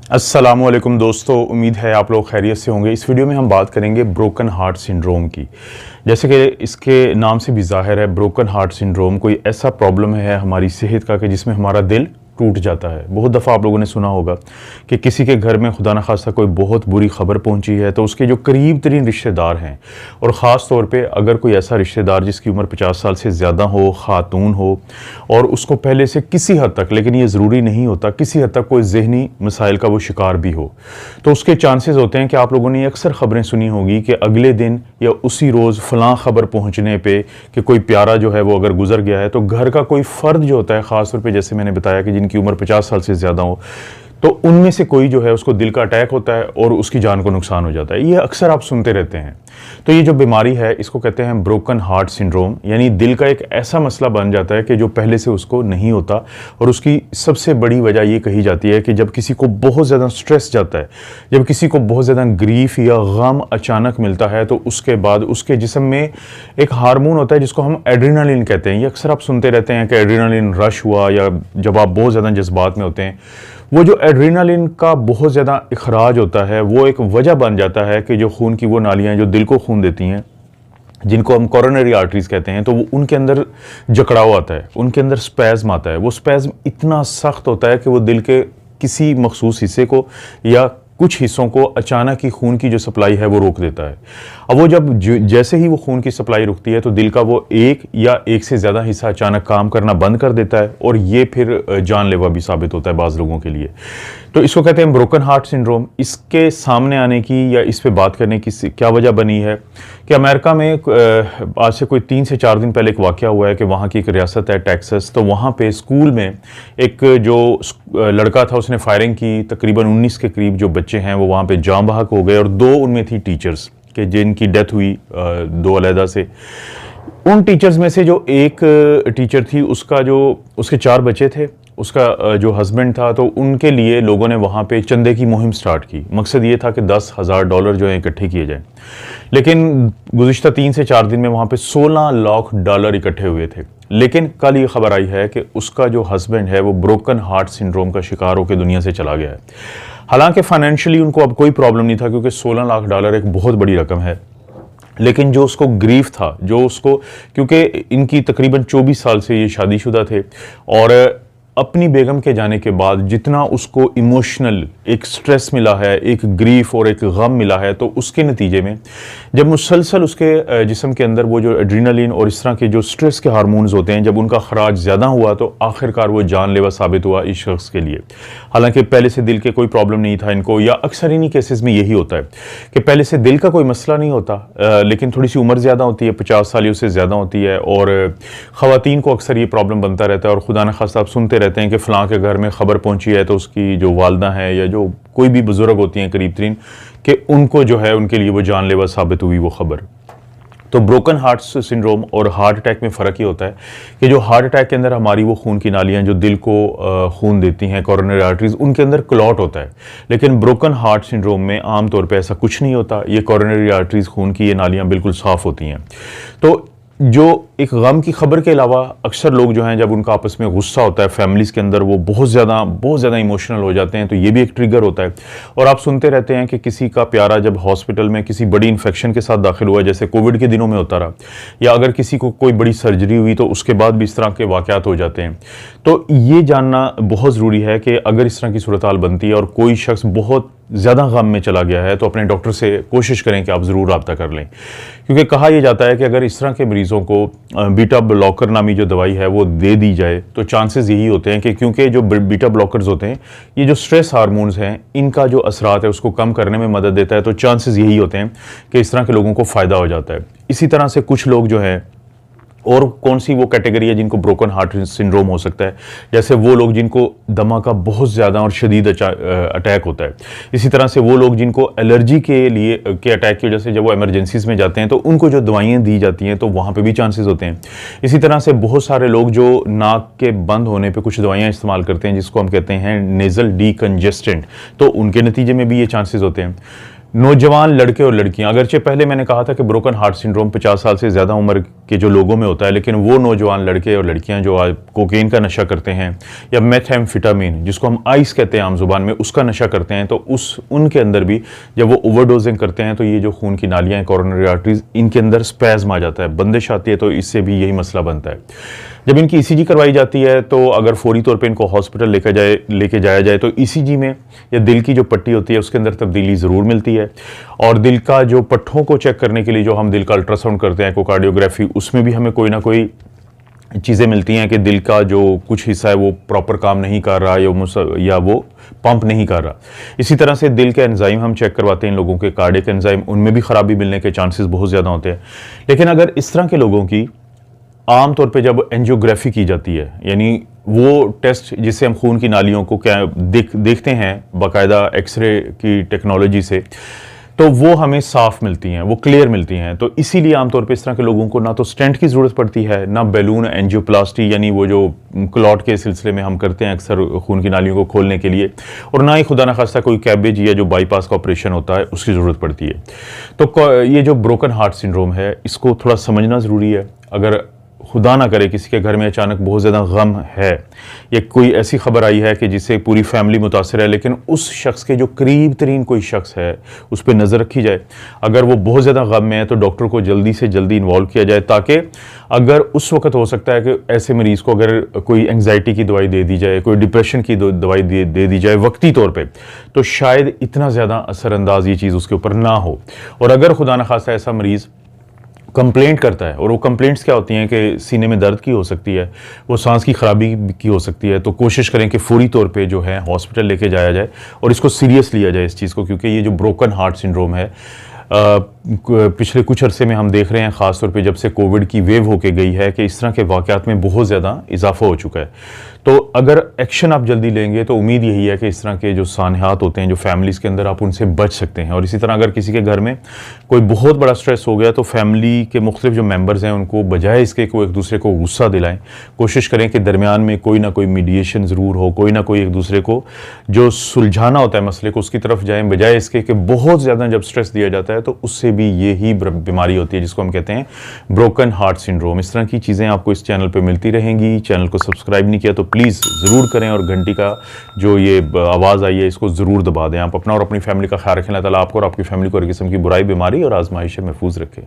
अस्सलामुअलैकुम दोस्तों, उम्मीद है आप लोग खैरियत से होंगे। इस वीडियो में हम बात करेंगे ब्रोकन हार्ट सिंड्रोम की। जैसे कि इसके नाम से भी ज़ाहिर है, ब्रोकन हार्ट सिंड्रोम कोई ऐसा प्रॉब्लम है हमारी सेहत का कि जिसमें हमारा दिल टूट जाता है। बहुत दफ़ा आप लोगों ने सुना होगा कि किसी के घर में खुदा न खास्ता कोई बहुत बुरी खबर पहुंची है तो उसके जो करीब तरीन रिश्तेदार हैं, और ख़ास तौर पे अगर कोई ऐसा रिश्तेदार जिसकी उम्र 50 साल से ज़्यादा हो, ख़ातून हो, और उसको पहले से किसी हद तक, लेकिन ये ज़रूरी नहीं होता, किसी हद तक कोई ज़हनी मसाइल का वो शिकार भी हो, तो उसके चांसेस होते हैं कि आप लोगों ने अक्सर ख़बरें सुनी होगी कि अगले दिन या उसी रोज़ फ़लाँ ख़बर पहुँचने पे कि कोई प्यारा जो है वो अगर गुजर गया है, तो घर का कोई फ़र्द जो होता है, ख़ास तौर पे जैसे मैंने बताया कि जिनकी उम्र 50 साल से ज़्यादा हो, तो उनमें से कोई जो है उसको दिल का अटैक होता है और उसकी जान को नुकसान हो जाता है। ये अक्सर आप सुनते रहते हैं। तो ये जो बीमारी है इसको कहते हैं ब्रोकन हार्ट सिंड्रोम, यानी दिल का एक ऐसा मसला बन जाता है कि जो पहले से उसको नहीं होता। और उसकी सबसे बड़ी वजह ये कही जाती है कि जब किसी को बहुत ज़्यादा स्ट्रेस जाता है, जब किसी को बहुत ज़्यादा ग्रीफ या गम अचानक मिलता है, तो उसके बाद उसके जिस्म में एक हार्मोन होता है जिसको हम एड्रेनालिन कहते हैं। ये अक्सर आप सुनते रहते हैं कि एड्रेनालिन रश हुआ, या जब आप बहुत ज़्यादा जज्बात में होते हैं, वो जो एड्रेनालिन का बहुत ज़्यादा इखराज होता है वो एक वजह बन जाता है कि जो खून की वो नालियाँ जो दिल को खून देती हैं, जिनको हम कोरोनरी आर्टरीज कहते हैं, तो वो उनके अंदर जकड़ाव आता है, उनके अंदर स्पैज़म आता है। वो स्पैज़म इतना सख्त होता है कि वो दिल के किसी मखसूस हिस्से को या कुछ हिस्सों को अचानक ही खून की जो सप्लाई है वो रोक देता है। अब वो जब जैसे ही वो खून की सप्लाई रुकती है तो दिल का वो एक या एक से ज़्यादा हिस्सा अचानक काम करना बंद कर देता है, और ये फिर जानलेवा भी साबित होता है बाज़ लोगों के लिए। तो इसको कहते हैं ब्रोकन हार्ट सिंड्रोम। इसके सामने आने की या इस पे बात करने की क्या वजह बनी है कि अमेरिका में आज से कोई 3 से 4 दिन पहले एक वाक़या हुआ है कि वहाँ की एक रियासत है टेक्सास, तो वहाँ पे स्कूल में एक जो लड़का था उसने फायरिंग की। तकरीबन 19 के करीब जो बच्चे हैं वो वहाँ पे जाम बहक हो गए, और 2 उनमें थी टीचर्स के जिनकी डेथ हुई 2 अलहदा से। उन टीचर्स में से जो एक टीचर थी उसके 4 बच्चे थे, उसका जो हस्बैंड था, तो उनके लिए लोगों ने वहाँ पे चंदे की मुहिम स्टार्ट की। मकसद ये था कि $10,000 जो है इकट्ठे किए जाएं। लेकिन गुज़िश्ता 3 से 4 दिन में वहाँ पे $16 लाख इकट्ठे हुए थे। लेकिन कल ये खबर आई है कि उसका जो हस्बैंड है वो ब्रोकन हार्ट सिंड्रोम का शिकार होकर दुनिया से चला गया है। हालांकि फाइनेंशियली उनको अब कोई प्रॉब्लम नहीं था, क्योंकि $16 लाख एक बहुत बड़ी रकम है। लेकिन जो उसको ग्रीफ था, जो उसको, क्योंकि इनकी तकरीबन 24 साल से ये शादीशुदा थे, और अपनी बेगम के जाने के बाद जितना उसको इमोशनल एक स्ट्रेस मिला है, एक ग्रीफ और एक गम मिला है, तो उसके नतीजे में जब मुसलसल उसके जिस्म के अंदर वो जो एड्रेनालिन और इस तरह के जो स्ट्रेस के हार्मोन्स होते हैं, जब उनका खराज ज़्यादा हुआ तो आखिरकार वो जानलेवा साबित हुआ इस शख्स के लिए। हालांकि पहले से दिल के कोई प्रॉब्लम नहीं था इनको, या अक्सर इन्हीं केसेस में यही होता है कि पहले से दिल का कोई मसला नहीं होता, लेकिन थोड़ी सी उम्र ज़्यादा होती है, 50 साल से ज़्यादा होती है, और ख़वातीन को अक्सर ये प्रॉब्लम बनता रहता है। और खुदा न खास्ता आप सुनते रहते हैं कि फ़लाँ के घर में ख़बर पहुंची है, तो उसकी जो वालदा हैं या जो कोई भी बुज़ुर्ग होती हैं करीब तरीन, कि उनको जो है उनके लिए वो जानलेवा साबित हुई वो ख़बर। तो ब्रोकन हार्ट सिंड्रोम और हार्ट अटैक में फ़र्क ये होता है कि जो हार्ट अटैक के अंदर हमारी वो खून की नालियाँ जो दिल को खून देती हैं, कोरोनरी आर्टरीज, उनके अंदर क्लॉट होता है। लेकिन ब्रोकन हार्ट सिंड्रोम में आम तौर पे ऐसा कुछ नहीं होता। ये कोरोनरी आर्टरीज, खून की ये नालियाँ बिल्कुल साफ़ होती हैं। तो जो एक गम की खबर के अलावा अक्सर लोग जो हैं, जब उनका आपस में गुस्सा होता है फैमिलीज़ के अंदर, वो बहुत ज़्यादा इमोशनल हो जाते हैं, तो ये भी एक ट्रिगर होता है। और आप सुनते रहते हैं कि किसी का प्यारा जब हॉस्पिटल में किसी बड़ी इन्फेक्शन के साथ दाखिल हुआ, जैसे कोविड के दिनों में होता रहा, या अगर किसी को कोई बड़ी सर्जरी हुई तो उसके बाद भी इस तरह के वाक़यात हो जाते हैं। तो ये जानना बहुत ज़रूरी है कि अगर इस तरह की सूरत हाल बनती है और कोई शख्स बहुत ज़्यादा गम में चला गया है, तो अपने डॉक्टर से कोशिश करें कि आप ज़रूर रब्ता कर लें। क्योंकि कहा यह जाता है कि अगर इस तरह के मरीज़ों को बीटा ब्लॉकर नामी जो दवाई है वो दे दी जाए, तो चांसेस यही होते हैं कि, क्योंकि जो बीटा ब्लॉकर्स होते हैं ये जो स्ट्रेस हार्मोन्स हैं, इनका जो असरात है उसको कम करने में मदद देता है। तो चांसेस यही होते हैं कि इस तरह के लोगों को फ़ायदा हो जाता है। इसी तरह से कुछ लोग जो हैं, और कौन सी वो कैटेगरी है जिनको ब्रोकन हार्ट सिंड्रोम हो सकता है, जैसे वो लोग जिनको दमा का बहुत ज़्यादा और शदीद अटैक होता है। इसी तरह से वो लोग जिनको एलर्जी के अटैक की वजह से जब वो एमरजेंसीज़ में जाते हैं तो उनको जो दवाइयाँ दी जाती हैं तो वहाँ पे भी चांसेस होते हैं। इसी तरह से बहुत सारे लोग जो नाक के बंद होने पर कुछ दवाइयाँ इस्तेमाल करते हैं जिसको हम कहते हैं नेज़ल डीकंजेस्टेंट, तो उनके नतीजे में भी ये चांसेस होते हैं। नौजवान लड़के और लड़कियां, अगरचे पहले मैंने कहा था कि ब्रोकन हार्ट सिंड्रोम 50 साल से ज़्यादा उम्र के जो लोगों में होता है, लेकिन वो नौजवान लड़के और लड़कियां जो आज कोकेन का नशा करते हैं या मेथएम्फेटामिन जिसको हम आइस कहते हैं आम जुबान में, उसका नशा करते हैं, तो उनके अंदर भी जब वो ओवरडोजिंग करते हैं तो ये जो खून की नालियाँ हैं, कोरोनरी आर्टरीज, इनके अंदर स्पैज़म आ जाता है, बंदिश आती है, तो इससे भी यही मसला बनता है। जब इनकी ईसीजी करवाई जाती है तो अगर फौरी तौर पे इनको हॉस्पिटल लेके जाया जाए तो ईसीजी में या दिल की जो पट्टी होती है उसके अंदर तब्दीली ज़रूर मिलती है, और दिल का जो पट्ठों को चेक करने के लिए जो हम दिल का अल्ट्रासाउंड करते हैं, एकोकार्डियोग्राफी, उसमें भी हमें कोई ना कोई चीज़ें मिलती हैं कि दिल का जो कुछ हिस्सा है वो प्रॉपर काम नहीं कर रहा या वो पंप नहीं कर रहा। इसी तरह से दिल के एंजाइम हम चेक करवाते हैं, इन लोगों के कार्डियक एंजाइम, उनमें भी खराबी मिलने के चांसेस बहुत ज़्यादा होते हैं। लेकिन अगर इस तरह के लोगों की आम तौर पे जब एंजियोग्राफी की जाती है, यानी वो टेस्ट जिससे हम खून की नालियों को क्या देखते हैं बाकायदा एक्सरे की टेक्नोलॉजी से, तो वो हमें साफ मिलती हैं, वो क्लियर मिलती हैं। तो इसीलिए आमतौर पे इस तरह के लोगों को ना तो स्टेंट की ज़रूरत पड़ती है, ना बैलून एंजियोप्लास्टी यानी वो जो क्लॉट के सिलसिले में हम करते हैं अक्सर खून की नालियों को खोलने के लिए, और ना ही खुदा न खास्ता कोई कैबेज या जो बाईपास का ऑपरेशन होता है उसकी ज़रूरत पड़ती है। तो ये जो ब्रोकन हार्ट सिंड्रोम है इसको थोड़ा समझना ज़रूरी है। अगर खुदा ना करे किसी के घर में अचानक बहुत ज़्यादा गम है या कोई ऐसी खबर आई है कि जिससे पूरी फैमिली मुतासर है, लेकिन उस शख्स के जो करीब तरीन कोई शख्स है उस पर नज़र रखी जाए। अगर वो बहुत ज़्यादा गम में है तो डॉक्टर को जल्दी से जल्दी इन्वॉल्व किया जाए, ताकि अगर उस वक्त हो सकता है कि ऐसे मरीज़ को अगर कोई एंग्जाइटी की दवाई दे दी जाए, कोई डिप्रेशन की दवाई दे दी जाए वक्ती तौर पर, तो शायद इतना ज़्यादा असरअंदाज ये चीज़ उसके ऊपर ना हो। और अगर खुदा न खास्ता ऐसा मरीज़ कंप्लेंट करता है, और वो कंप्लेंट्स क्या होती हैं कि सीने में दर्द की हो सकती है, वो सांस की खराबी की हो सकती है, तो कोशिश करें कि फौरी तौर पे जो है हॉस्पिटल लेके जाया जाए और इसको सीरियस लिया जाए इस चीज़ को, क्योंकि ये जो ब्रोकन हार्ट सिंड्रोम है पिछले कुछ अरसे में हम देख रहे हैं, ख़ास तौर पे जब से कोविड की वेव होके गई है, कि इस तरह के वाक़यात में बहुत ज़्यादा इजाफा हो चुका है। तो अगर एक्शन आप जल्दी लेंगे तो उम्मीद यही है कि इस तरह के जो सानहात होते हैं जो फैमिलीज़ के अंदर, आप उनसे बच सकते हैं। और इसी तरह अगर किसी के घर में कोई बहुत बड़ा स्ट्रेस हो गया तो फैमिली के मुख्तलिफ जो मेम्बर्स हैं उनको बजाय इसके को एक दूसरे को गुस्सा दिलाएं, कोशिश करें कि दरमियान में कोई ना कोई मीडिएशन ज़रूर हो, कोई ना कोई एक दूसरे को जो सुलझाना होता है मसले को उसकी तरफ जाएं, बजाय इसके कि बहुत ज़्यादा जब स्ट्रेस दिया जाता है तो उससे भी यही बीमारी होती है जिसको हम कहते हैं ब्रोकन हार्ट सिंड्रोम। इस तरह की चीज़ें आपको इस चैनल पे मिलती रहेंगी। चैनल को सब्सक्राइब नहीं किया तो प्लीज़ ज़रूर करें, और घंटी का जो ये आवाज़ आई है इसको ज़रूर दबा दें। आप अपना और अपनी फैमिली का ख्याल रखें। अल्लाह ताला आपको और आपकी फैमिली को हर किस्म की बुराई, बीमारी और आजमाइश से महफूज रखे।